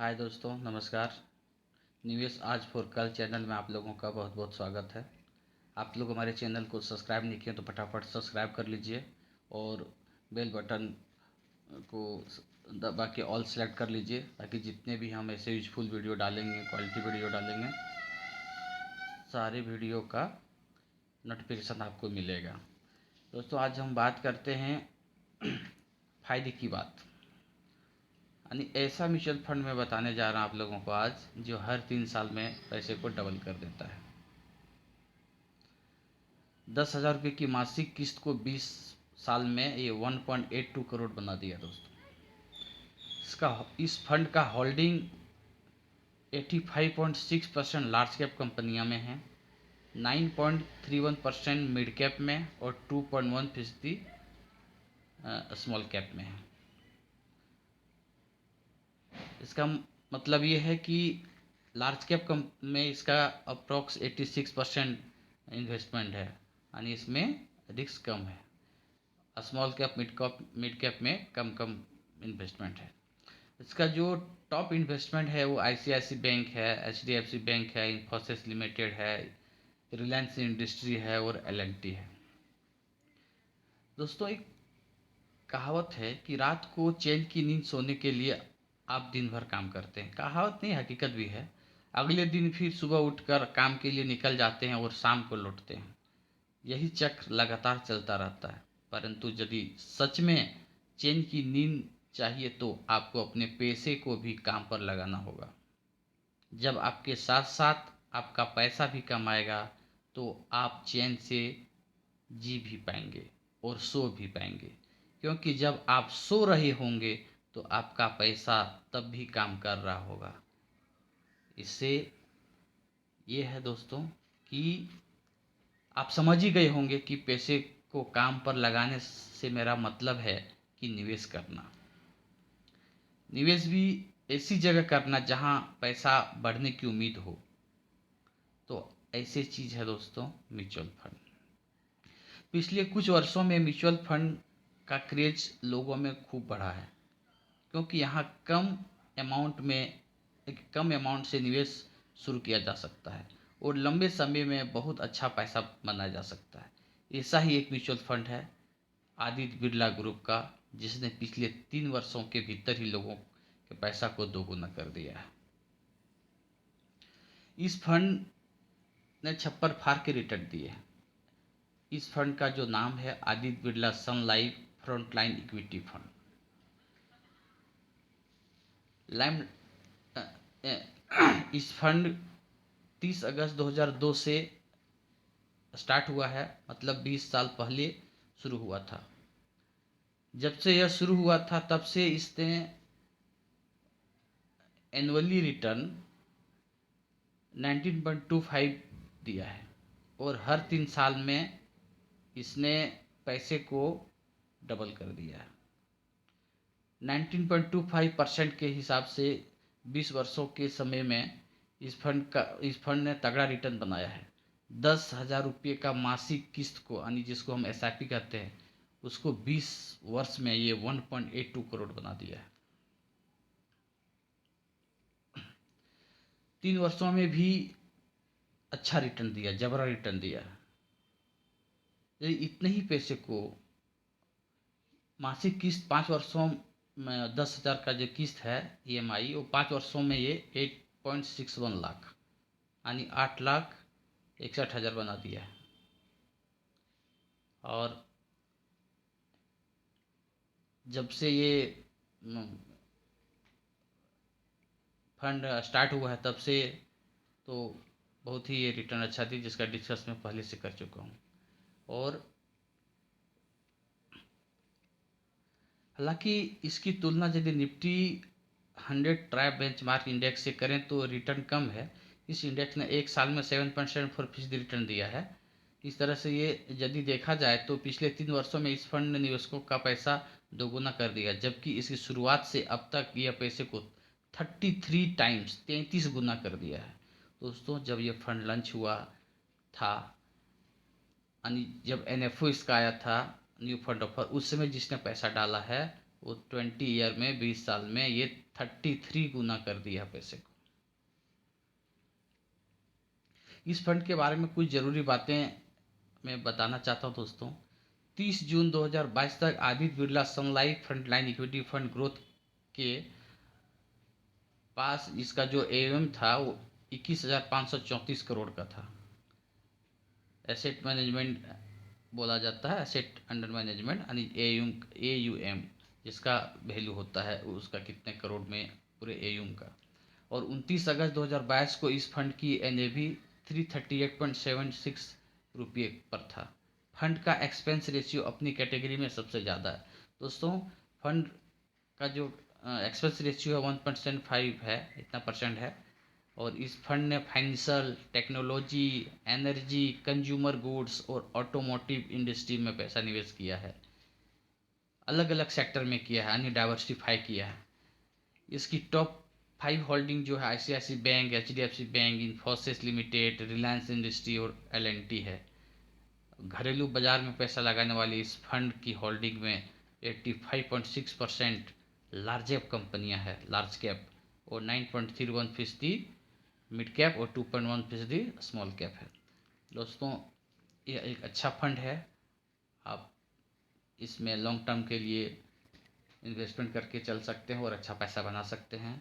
हाय दोस्तों, नमस्कार। निवेश आज फॉर कल चैनल में आप लोगों का बहुत बहुत स्वागत है। आप लोग हमारे चैनल को सब्सक्राइब नहीं किए तो फटाफट सब्सक्राइब कर लीजिए और बेल बटन को दबा के ऑल सेलेक्ट कर लीजिए, ताकि जितने भी हम ऐसे यूजफुल वीडियो डालेंगे, क्वालिटी वीडियो डालेंगे, सारे वीडियो का नोटिफिकेशन आपको मिलेगा। दोस्तों, आज हम बात करते हैं फ़ायदे की बात, यानी ऐसा म्यूचुअल फंड मैं बताने जा रहा हूँ आप लोगों को आज, जो हर 3 साल में पैसे को डबल कर देता है। 10,000 रुपये की मासिक किस्त को 20 साल में ये 1.82 करोड़ बना दिया दोस्तों। इस फंड का होल्डिंग 85.6% लार्ज कैप कंपनियों में है, 9.31% मिड कैप में और 2.1% स्मॉल कैप में है। इसका मतलब ये है कि लार्ज कैप में इसका अप्रॉक्स 86% इन्वेस्टमेंट है, यानी इसमें रिस्क कम है। स्मॉल कैप मिड कैप में कम कम इन्वेस्टमेंट है। इसका जो टॉप इन्वेस्टमेंट है वो आईसीआईसी बैंक है, एचडीएफसी बैंक है, इन्फोसिस लिमिटेड है, रिलायंस इंडस्ट्री है और एलएनटी है। दोस्तों, एक कहावत है कि रात को चैन की नींद सोने के लिए आप दिन भर काम करते हैं। कहावत नहीं, हकीकत भी है। अगले दिन फिर सुबह उठकर काम के लिए निकल जाते हैं और शाम को लौटते हैं। यही चक्र लगातार चलता रहता है। परंतु यदि सच में चैन की नींद चाहिए तो आपको अपने पैसे को भी काम पर लगाना होगा। जब आपके साथ साथ आपका पैसा भी कमाएगा तो आप चैन से जी भी पाएंगे और सो भी पाएंगे, क्योंकि जब आप सो रहे होंगे तो आपका पैसा तब भी काम कर रहा होगा। इससे ये है दोस्तों कि आप समझ ही गए होंगे कि पैसे को काम पर लगाने से मेरा मतलब है कि निवेश करना। निवेश भी ऐसी जगह करना जहां पैसा बढ़ने की उम्मीद हो। तो ऐसी चीज़ है दोस्तों म्यूचुअल फंड। पिछले कुछ वर्षों में म्यूचुअल फंड का क्रेज लोगों में खूब बढ़ा है, क्योंकि यहाँ कम अमाउंट से निवेश शुरू किया जा सकता है और लंबे समय में बहुत अच्छा पैसा बनाया जा सकता है। ऐसा ही एक म्यूचुअल फंड है आदित्य बिरला ग्रुप का, जिसने पिछले 3 वर्षों के भीतर ही लोगों के पैसा को दोगुना कर दिया है। इस फंड ने छप्पर फाड़ के रिटर्न दिए हैं। इस फंड का जो नाम है Aditya Birla Sun Life frontline equity fund. लाइम इस फंड 30 अगस्त 2002 से स्टार्ट हुआ है, मतलब 20 साल पहले शुरू हुआ था। जब से यह शुरू हुआ था तब से इसने एनुअली रिटर्न 19.25 दिया है और हर 3 साल में इसने पैसे को डबल कर दिया है। 19.25% के हिसाब से 20 वर्षों के समय में इस फंड ने तगड़ा रिटर्न बनाया है। 10,000 रुपये का मासिक किस्त को, यानी जिसको हम एसआईपी कहते हैं, उसको 20 वर्ष में ये 1.82 करोड़ बना दिया है। 3 वर्षों में भी अच्छा रिटर्न दिया, जबरा रिटर्न दिया। यदि इतने ही पैसे को मासिक किस्त 5 वर्षों में 10,000 का जो किस्त है ईएमआई, वो 5 वर्षों में ये 8.61 लाख, यानी 8,61,000 बना दिया है। और जब से ये फंड स्टार्ट हुआ है तब से तो बहुत ही ये रिटर्न अच्छा दी, जिसका डिस्कस मैं पहले से कर चुका हूँ। और हालांकि इसकी तुलना यदि निफ्टी 100 ट्राई बेंचमार्क इंडेक्स से करें तो रिटर्न कम है। इस इंडेक्स ने एक साल में 7.74% रिटर्न दिया है। इस तरह से ये यदि देखा जाए तो पिछले 3 वर्षों में इस फंड ने निवेशकों का पैसा दोगुना कर दिया, जबकि इसकी शुरुआत से अब तक यह पैसे को 33 टाइम्स 33 गुना कर दिया है। दोस्तों, जब यह फंड लॉन्च हुआ था, यानी जब एनएफओ इसका आया था, न्यू फंड ऑफर, उस समय जिसने पैसा डाला है वो 20 ईयर में, 20 साल में ये 33 गुना कर दिया पैसे को। इस फंड के बारे में कुछ ज़रूरी बातें मैं बताना चाहता हूँ दोस्तों। 30 जून 2022 तक Aditya Birla Sun Life frontline equity fund growth के पास इसका जो एम था वो 21,534 करोड़ का था। एसेट मैनेजमेंट बोला जाता है, एसेट अंडर मैनेजमेंट, यानी AUM, जिसका वैल्यू होता है उसका कितने करोड़ में पूरे AUM का। और 29 अगस्त 2022 को इस फंड की NAV 338.76 रुपये पर था। फंड का एक्सपेंस रेशियो अपनी कैटेगरी में सबसे ज़्यादा है दोस्तों। फंड का जो एक्सपेंस रेशियो है 1.5 है, इतना परसेंट है। और इस फंड ने financial, technology, energy, consumer goods और ऑटोमोटिव इंडस्ट्री में पैसा निवेश किया है। अलग अलग सेक्टर में किया है, यानी डाइवर्सिफाई किया है। इसकी टॉप 5 होल्डिंग जो है ICICI bank, HDFC bank, Infosys limited, Reliance industry और L&T है। घरेलू बाजार में पैसा लगाने वाली इस फंड की होल्डिंग में 85.6% लार्ज कैप कंपनियां हैं, लार्ज कैप, और 9.31% मिड कैप और 2.1% स्मॉल कैप है। दोस्तों ये एक अच्छा फंड है, आप इसमें लॉन्ग टर्म के लिए इन्वेस्टमेंट करके चल सकते हैं और अच्छा पैसा बना सकते हैं।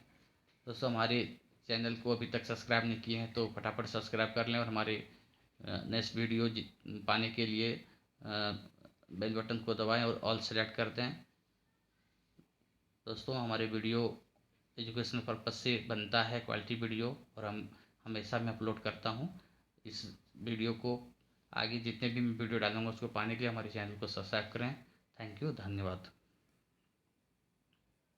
दोस्तों हमारे चैनल को अभी तक सब्सक्राइब नहीं किए हैं तो फटाफट सब्सक्राइब कर लें, और हमारे नेक्स्ट वीडियो पाने के लिए बेल बटन को दबाएं और ऑल सेलेक्ट कर दें। दोस्तों हमारे वीडियो एजुकेशनल पर्पस से बनता है, क्वालिटी वीडियो, और हम हमेशा मैं अपलोड करता हूँ। इस वीडियो को आगे जितने भी मैं वीडियो डालूंगा उसको पाने के लिए हमारे चैनल को सब्सक्राइब करें। थैंक यू, धन्यवाद।